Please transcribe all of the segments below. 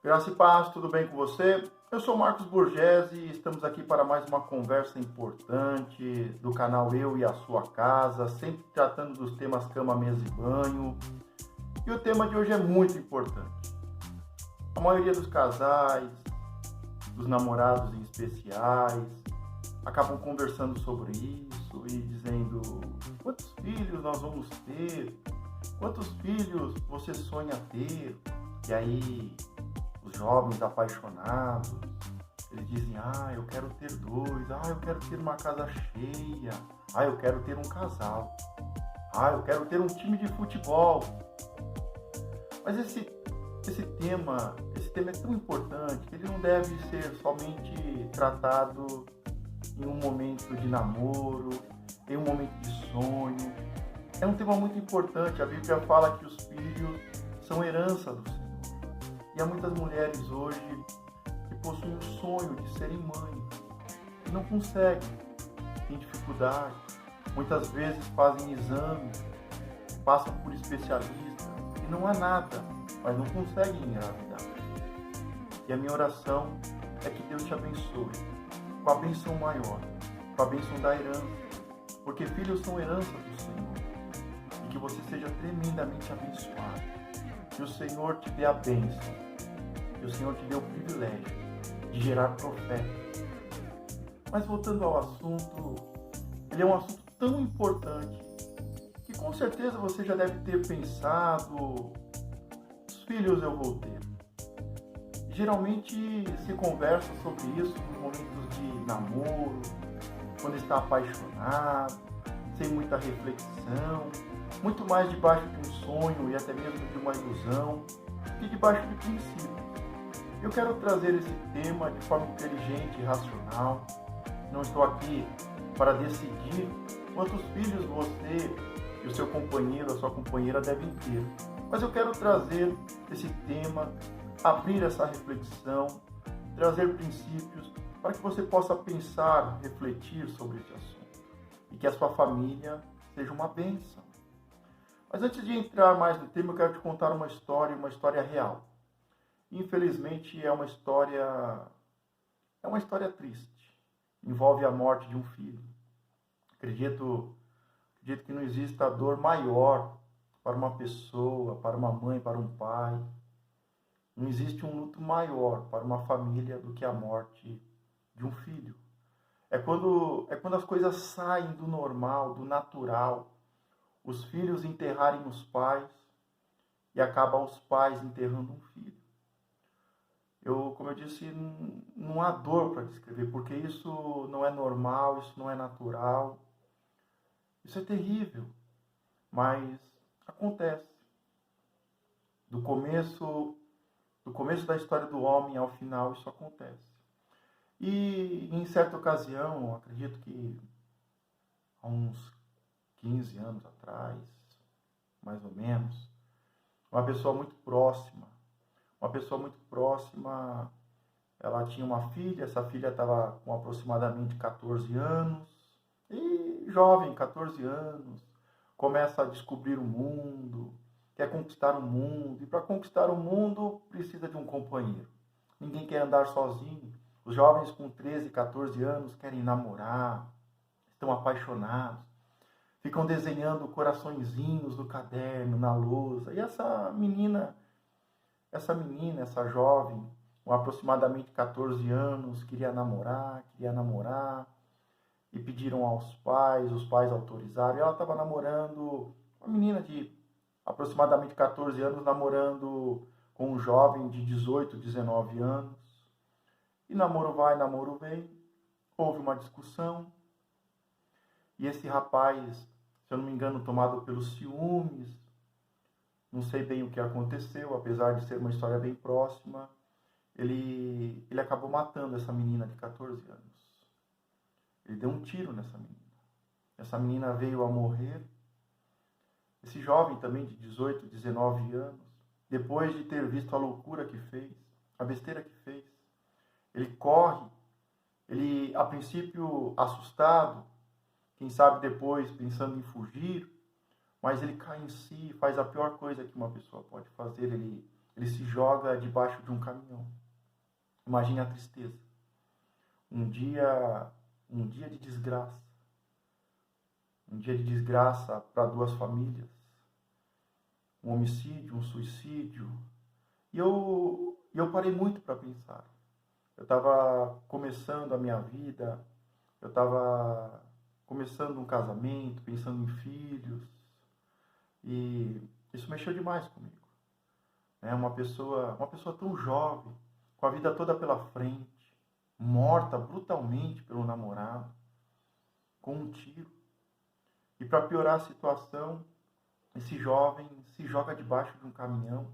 Graça e paz, tudo bem com você? Eu sou Marcos Borgesi e estamos aqui para mais uma conversa importante do canal Eu e a Sua Casa, sempre tratando dos temas cama, mesa e banho. E o tema de hoje é muito importante. A maioria dos casais, dos namorados em especiais, acabam conversando sobre isso e dizendo: quantos filhos nós vamos ter? Quantos filhos você sonha ter? E aí, os jovens apaixonados, eles dizem: eu quero ter dois, eu quero ter uma casa cheia, eu quero ter um casal, eu quero ter um time de futebol. Mas esse tema é tão importante que ele não deve ser somente tratado em um momento de namoro, em um momento de sonho. É um tema muito importante. A Bíblia fala que os filhos são herança do Senhor. E há muitas mulheres hoje que possuem o sonho de serem mães e não conseguem, têm dificuldade. Muitas vezes fazem exames, passam por especialistas e não há nada, mas não conseguem engravidar. E a minha oração é que Deus te abençoe com a bênção maior, com a bênção da herança, porque filhos são herança do Senhor, e que você seja tremendamente abençoado, que o Senhor te dê a bênção, que o Senhor te dê o privilégio de gerar profetas. Mas voltando ao assunto, ele é um assunto tão importante que com certeza você já deve ter pensado: os filhos eu vou ter. Geralmente se conversa sobre isso nos momentos de namoro, quando está apaixonado, sem muita reflexão, muito mais debaixo de um sonho e até mesmo de uma ilusão, que debaixo de princípios. Eu quero trazer esse tema de forma inteligente e racional. Não estou aqui para decidir quantos filhos você e o seu companheiro, a sua companheira devem ter. Mas eu quero trazer esse tema, abrir essa reflexão, trazer princípios para que você possa pensar, refletir sobre esse assunto e que a sua família seja uma bênção. Mas antes de entrar mais no tema, eu quero te contar uma história real. Infelizmente é uma história triste. Envolve a morte de um filho. Acredito que não exista dor maior para uma pessoa, para uma mãe, para um pai. Não existe um luto maior para uma família do que a morte de um filho. É quando as coisas saem do normal, do natural. Os filhos enterrarem os pais e acabam os pais enterrando um filho. Como eu disse, não há dor para descrever, porque isso não é normal, isso não é natural. Isso é terrível, mas acontece. Do começo da história do homem ao final, isso acontece. E em certa ocasião, acredito que há uns 15 anos atrás, mais ou menos, uma pessoa muito próxima, ela tinha uma filha, essa filha estava com aproximadamente 14 anos, e jovem, 14 anos, começa a descobrir o mundo, quer conquistar o mundo, e para conquistar o mundo precisa de um companheiro. Ninguém quer andar sozinho. Os jovens com 13, 14 anos querem namorar, estão apaixonados, ficam desenhando coraçõezinhos no caderno, na lousa. E essa essa jovem, com aproximadamente 14 anos, queria namorar, e pediram aos pais, os pais autorizaram, e ela estava namorando, uma menina de aproximadamente 14 anos, namorando com um jovem de 18, 19 anos, e namoro vai, namoro vem, houve uma discussão, e esse rapaz, se eu não me engano, tomado pelos ciúmes, não sei bem o que aconteceu, apesar de ser uma história bem próxima, ele acabou matando essa menina de 14 anos. Ele deu um tiro nessa menina. Essa menina veio a morrer. Esse jovem também de 18, 19 anos, depois de ter visto a loucura que fez, a besteira que fez, ele corre, ele a princípio assustado, quem sabe depois pensando em fugir, mas ele cai em si, faz a pior coisa que uma pessoa pode fazer, ele ele se joga debaixo de um caminhão. Imagine a tristeza. Um dia de desgraça. Um dia de desgraça para duas famílias. Um homicídio, um suicídio. E eu parei muito para pensar. Eu estava começando a minha vida, eu estava começando um casamento, pensando em filhos. E isso mexeu demais comigo. Uma pessoa tão jovem, com a vida toda pela frente, morta brutalmente pelo namorado, com um tiro. E para piorar a situação, esse jovem se joga debaixo de um caminhão.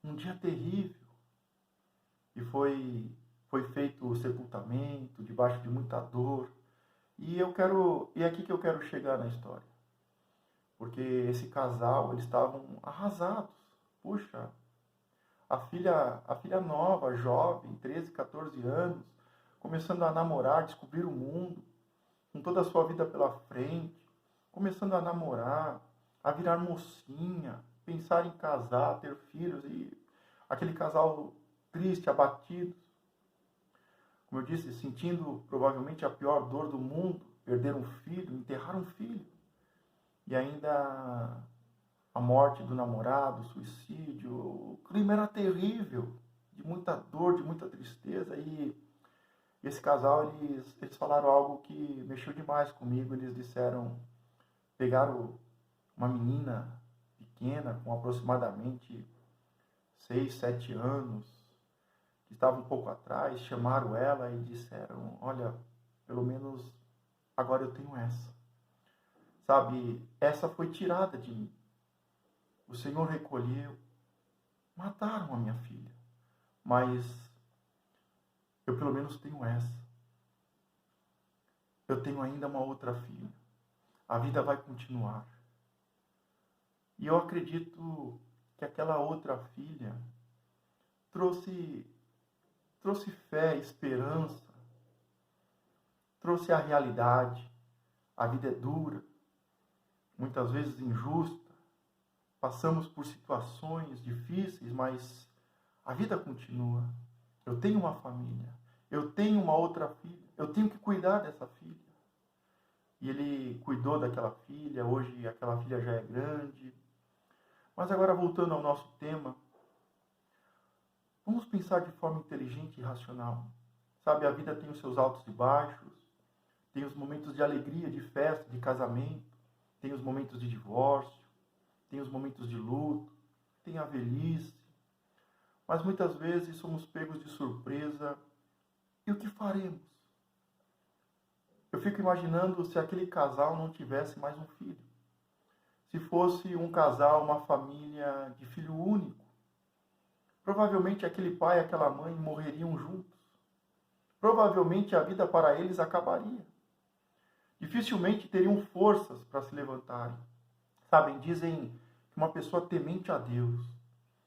Um dia terrível. E foi feito o sepultamento, debaixo de muita dor. E é aqui que eu quero chegar na história. Porque esse casal, eles estavam arrasados. Puxa, a filha nova, jovem, 13, 14 anos, começando a namorar, descobrir o mundo, com toda a sua vida pela frente, começando a namorar, a virar mocinha, pensar em casar, ter filhos, e aquele casal triste, abatido, como eu disse, sentindo provavelmente a pior dor do mundo, perder um filho, enterrar um filho, e ainda a morte do namorado, o suicídio, o clima era terrível, de muita dor, de muita tristeza, e esse casal, eles falaram algo que mexeu demais comigo. Eles disseram, pegaram uma menina pequena, com aproximadamente 6, 7 anos, que estava um pouco atrás, chamaram ela e disseram, olha, pelo menos agora eu tenho essa. Sabe, essa foi tirada de mim. O Senhor recolheu, mataram a minha filha, mas eu pelo menos tenho essa. Eu tenho ainda uma outra filha. A vida vai continuar. E eu acredito que aquela outra filha trouxe fé, esperança, trouxe a realidade. A vida é dura, muitas vezes injusta. Passamos por situações difíceis, mas a vida continua. Eu tenho uma família, eu tenho uma outra filha, eu tenho que cuidar dessa filha. E ele cuidou daquela filha, hoje aquela filha já é grande. Mas agora voltando ao nosso tema, vamos pensar de forma inteligente e racional. Sabe, a vida tem os seus altos e baixos, tem os momentos de alegria, de festa, de casamento, tem os momentos de divórcio, tem os momentos de luto, tem a velhice. Mas muitas vezes somos pegos de surpresa. E o que faremos? Eu fico imaginando se aquele casal não tivesse mais um filho. Se fosse um casal, uma família de filho único. Provavelmente aquele pai e aquela mãe morreriam juntos. Provavelmente a vida para eles acabaria. Dificilmente teriam forças para se levantarem. Sabem, dizem que uma pessoa temente a Deus,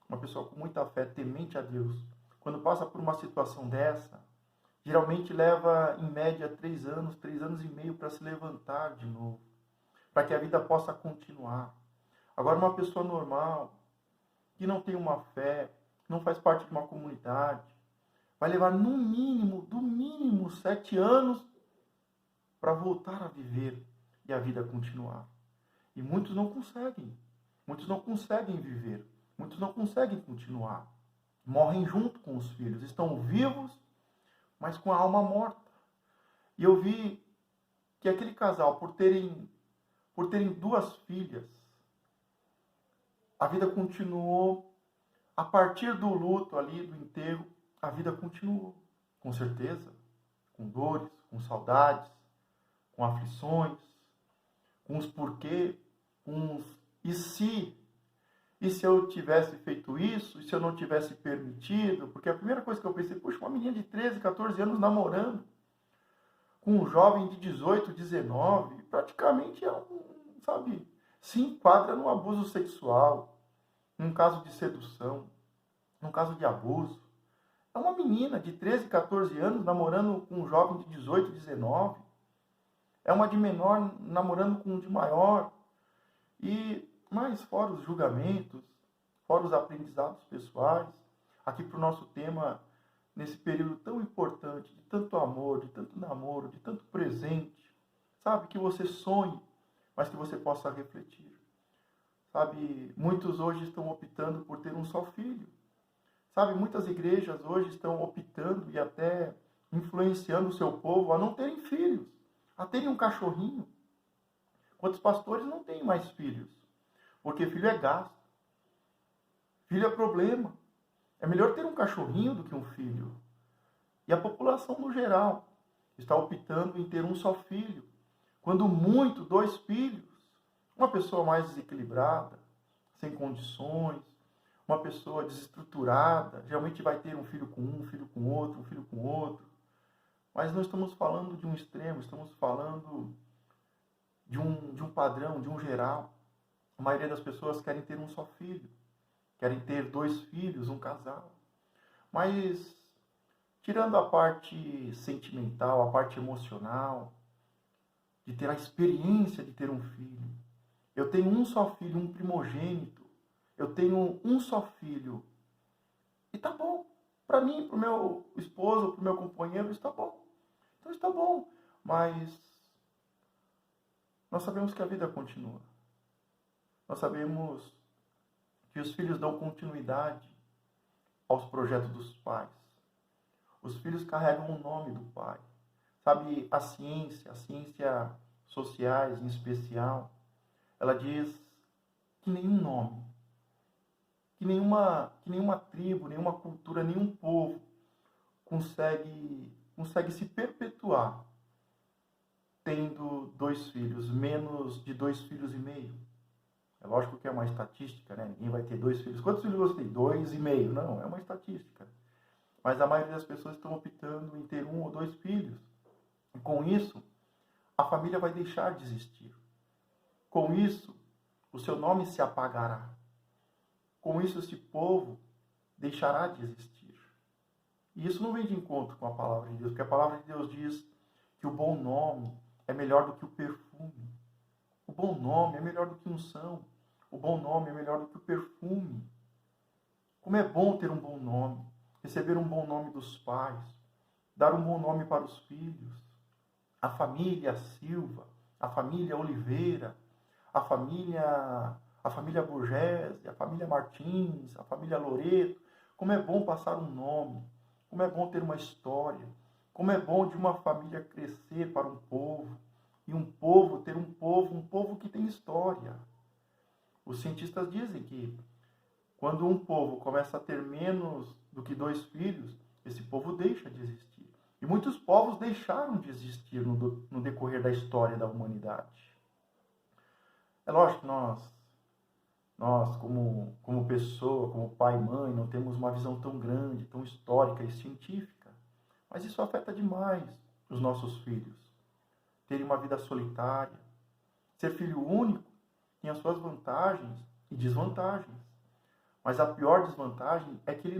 uma pessoa com muita fé, temente a Deus, quando passa por uma situação dessa, geralmente leva, em média, 3 anos e meio para se levantar de novo, para que a vida possa continuar. Agora, uma pessoa normal, que não tem uma fé, não faz parte de uma comunidade, vai levar no mínimo 7 anos para voltar a viver e a vida continuar. E muitos não conseguem viver, muitos não conseguem continuar. Morrem junto com os filhos, estão vivos, mas com a alma morta. E eu vi que aquele casal, por terem 2 filhas, a vida continuou. A partir do luto ali, do enterro, a vida continuou. Com certeza, com dores, com saudades, com aflições, com os porquê, com os e se. E se eu tivesse feito isso? E se eu não tivesse permitido? Porque a primeira coisa que eu pensei, poxa, uma menina de 13, 14 anos namorando com um jovem de 18, 19, praticamente se enquadra num abuso sexual, num caso de sedução, num caso de abuso. É uma menina de 13, 14 anos namorando com um jovem de 18, 19. É uma de menor namorando com um de maior. Mas fora os julgamentos, fora os aprendizados pessoais, aqui para o nosso tema, nesse período tão importante, de tanto amor, de tanto namoro, de tanto presente, sabe, que você sonhe, mas que você possa refletir. Sabe, muitos hoje estão optando por ter um só filho. Sabe, muitas igrejas hoje estão optando e até influenciando o seu povo a não terem filhos, a terem um cachorrinho. Quantos pastores não têm mais filhos? Porque filho é gasto. Filho é problema. É melhor ter um cachorrinho do que um filho. E a população no geral está optando em ter um só filho. Quando muito, 2 filhos. Uma pessoa mais desequilibrada, sem condições, uma pessoa desestruturada, geralmente vai ter um filho com um filho com outro, um filho com outro. Mas não estamos falando de um extremo, estamos falando de um padrão, de um geral. A maioria das pessoas querem ter um só filho, querem ter 2 filhos, um casal. Mas, tirando a parte sentimental, a parte emocional, de ter a experiência de ter um filho, eu tenho um só filho, um primogênito, eu tenho um só filho, e tá bom. Para mim, para o meu esposo, para o meu companheiro, está bom. Então está bom, mas nós sabemos que a vida continua. Nós sabemos que os filhos dão continuidade aos projetos dos pais. Os filhos carregam o nome do pai. Sabe, a ciência sociais em especial, ela diz que nenhum nome, que nenhuma tribo, nenhuma cultura, nenhum povo consegue se perpetuar tendo 2 filhos, menos de 2,5 filhos. É lógico que é uma estatística, né? Ninguém vai ter 2 filhos. Quantos filhos você tem? 2,5. Não, é uma estatística. Mas a maioria das pessoas estão optando em ter 1 ou 2 filhos. E com isso, a família vai deixar de existir. Com isso, o seu nome se apagará. Com isso, esse povo deixará de existir. E isso não vem de encontro com a palavra de Deus, porque a palavra de Deus diz que o bom nome é melhor do que o perfume. O bom nome é melhor do que unção. O bom nome é melhor do que o perfume. Como é bom ter um bom nome, receber um bom nome dos pais, dar um bom nome para os filhos. A família Silva, a família Oliveira, a família Borgese, a família Martins, a família Loreto. Como é bom passar um nome, como é bom ter uma história, como é bom de uma família crescer para um povo, e um povo ter um povo que tem história. Os cientistas dizem que quando um povo começa a ter menos do que 2 filhos, esse povo deixa de existir. E muitos povos deixaram de existir no decorrer da história da humanidade. É lógico que nós como pessoa, como pai e mãe, não temos uma visão tão grande, tão histórica e científica. Mas isso afeta demais os nossos filhos. Terem uma vida solitária. Ser filho único tem as suas vantagens e desvantagens. Mas a pior desvantagem é que ele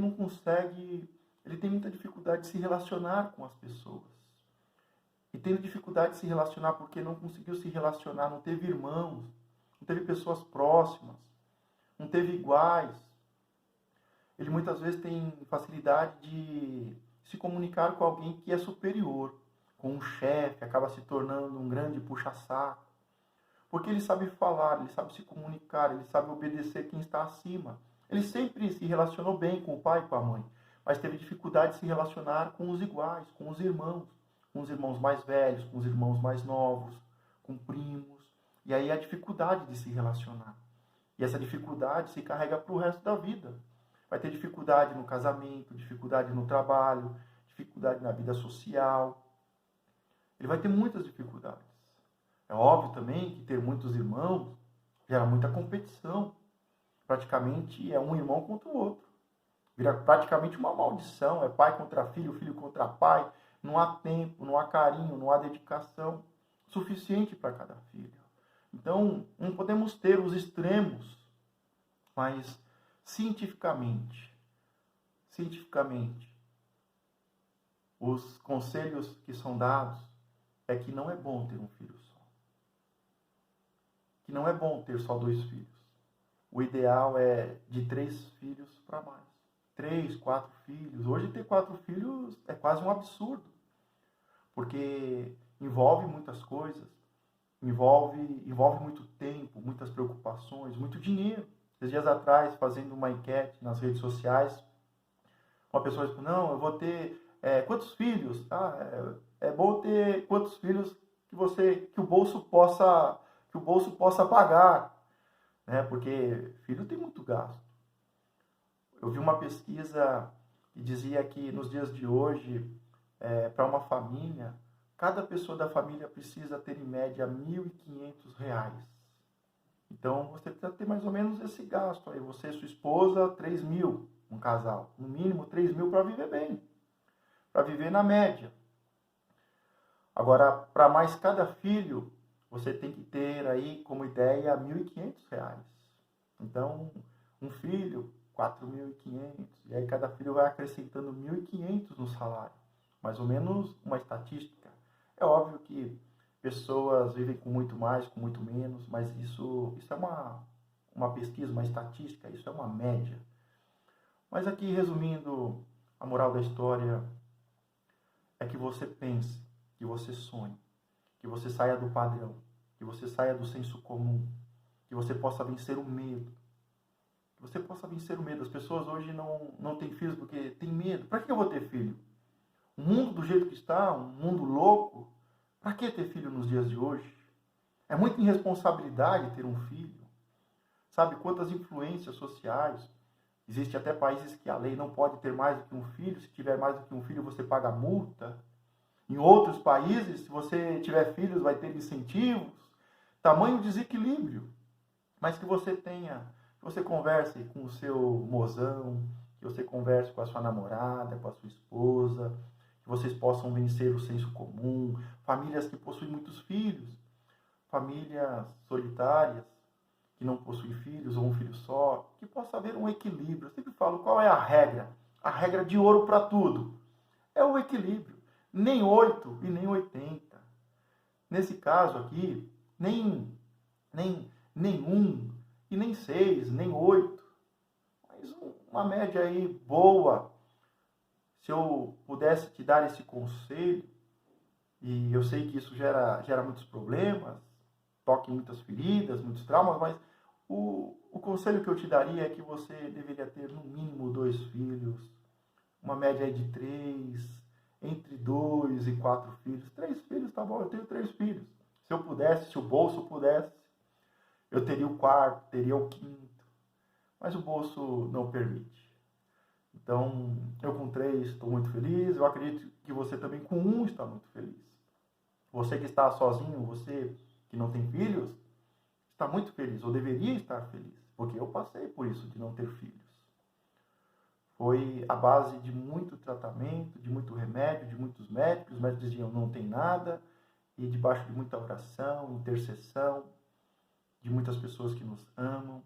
tem muita dificuldade de se relacionar com as pessoas. E tendo dificuldade de se relacionar porque não conseguiu se relacionar, não teve irmãos, não teve pessoas próximas, não teve iguais. Ele muitas vezes tem facilidade de se comunicar com alguém que é superior, com um chefe, acaba se tornando um grande puxa-saco. Porque ele sabe falar, ele sabe se comunicar, ele sabe obedecer quem está acima. Ele sempre se relacionou bem com o pai e com a mãe, mas teve dificuldade de se relacionar com os iguais, com os irmãos mais velhos, com os irmãos mais novos, com primos. E aí a dificuldade de se relacionar. E essa dificuldade se carrega para o resto da vida. Vai ter dificuldade no casamento, dificuldade no trabalho, dificuldade na vida social. Ele vai ter muitas dificuldades. É óbvio também que ter muitos irmãos gera muita competição. Praticamente é um irmão contra o outro. Vira praticamente uma maldição. É pai contra filho, filho contra pai. Não há tempo, não há carinho, não há dedicação suficiente para cada filho. Então, não podemos ter os extremos, mas cientificamente, os conselhos que são dados é que não é bom ter um filho só. Que não é bom ter só 2 filhos. O ideal é de 3 filhos para mais. 3, 4 filhos. Hoje ter 4 filhos é quase um absurdo, porque envolve muitas coisas, envolve muito tempo, muitas preocupações, muito dinheiro. Esses dias atrás, fazendo uma enquete nas redes sociais, uma pessoa disse, não, eu vou ter quantos filhos? É bom ter quantos filhos que o bolso possa pagar, né? Porque filho tem muito gasto. Eu vi uma pesquisa que dizia que nos dias de hoje, para uma família, cada pessoa da família precisa ter em média R$ 1.500. Então você precisa ter mais ou menos esse gasto aí. Você e sua esposa, 3.000, um casal. No mínimo 3.000 para viver bem, para viver na média. Agora, para mais cada filho, você tem que ter aí como ideia R$ 1.500. Então, um filho, 4.500. E aí cada filho vai acrescentando 1.500 no salário. Mais ou menos uma estatística. É óbvio que pessoas vivem com muito mais, com muito menos, mas isso é uma pesquisa, uma estatística, isso é uma média. Mas aqui, resumindo, a moral da história é que você pense, que você sonhe, que você saia do padrão, que você saia do senso comum, que você possa vencer o medo. Que você possa vencer o medo. As pessoas hoje não têm filhos porque têm medo. Para que eu vou ter filho? O mundo do jeito que está, um mundo louco, para que ter filho nos dias de hoje? É muita irresponsabilidade ter um filho. Sabe quantas influências sociais? Existem até países que a lei não pode ter mais do que um filho. Se tiver mais do que um filho, você paga multa. Em outros países, se você tiver filhos, vai ter incentivos. Tamanho desequilíbrio. Mas que você tenha, que você converse com o seu mozão, que você converse com a sua namorada, com a sua esposa, que vocês possam vencer o senso comum. Famílias que possuem muitos filhos, famílias solitárias, que não possuem filhos ou um filho só, que possa haver um equilíbrio. Eu sempre falo, qual é a regra? A regra de ouro para tudo é o equilíbrio. Nem 8 e nem 80. Nesse caso aqui, nem 1 e nem 6, nem 8. Mas uma média aí boa. Se eu pudesse te dar esse conselho, e eu sei que isso gera muitos problemas, toca em muitas feridas, muitos traumas, mas o conselho que eu te daria é que você deveria ter no mínimo 2 filhos, uma média aí de 3, entre 2 e 4 filhos. 3 filhos, tá bom, eu tenho 3 filhos. Se eu pudesse, se o bolso pudesse, eu teria o 4º, teria o 5º, mas o bolso não permite. Então, eu com 3 estou muito feliz, eu acredito que você também com 1 está muito feliz. Você que está sozinho, você que não tem filhos, está muito feliz, ou deveria estar feliz, porque eu passei por isso de não ter filhos. Foi a base de muito tratamento, de muito remédio, de muitos médicos. Os médicos diziam, não tem nada, e debaixo de muita oração, intercessão, de muitas pessoas que nos amam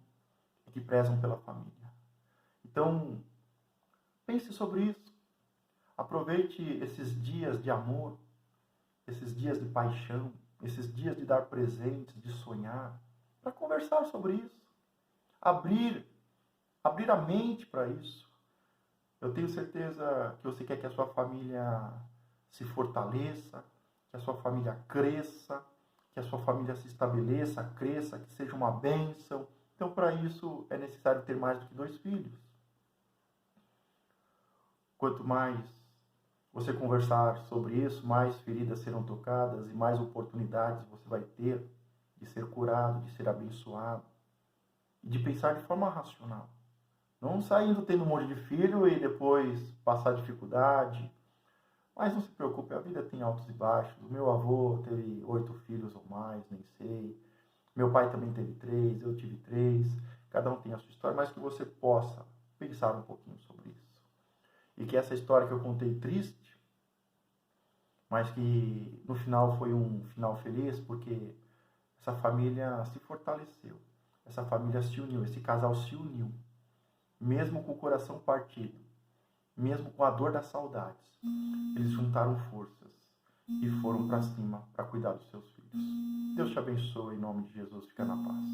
e que prezam pela família. Então, pense sobre isso. Aproveite esses dias de amor, esses dias de paixão, esses dias de dar presentes, de sonhar, para conversar sobre isso. Abrir a mente para isso. Eu tenho certeza que você quer que a sua família se fortaleça, que a sua família cresça, que a sua família se estabeleça, cresça, que seja uma bênção. Então, para isso, é necessário ter mais do que 2 filhos. Quanto mais você conversar sobre isso, mais feridas serão tocadas e mais oportunidades você vai ter de ser curado, de ser abençoado e de pensar de forma racional. Não saindo tendo um monte de filho e depois passar dificuldade. Mas não se preocupe, a vida tem altos e baixos. O meu avô teve 8 filhos ou mais, nem sei. Meu pai também teve 3, eu tive 3. Cada um tem a sua história, mas que você possa pensar um pouquinho sobre isso. E que essa história que eu contei triste, mas que no final foi um final feliz, porque essa família se fortaleceu. Essa família se uniu, esse casal se uniu. Mesmo com o coração partido, mesmo com a dor das saudades, eles juntaram forças e foram para cima para cuidar dos seus filhos. Deus te abençoe, em nome de Jesus, fica na paz.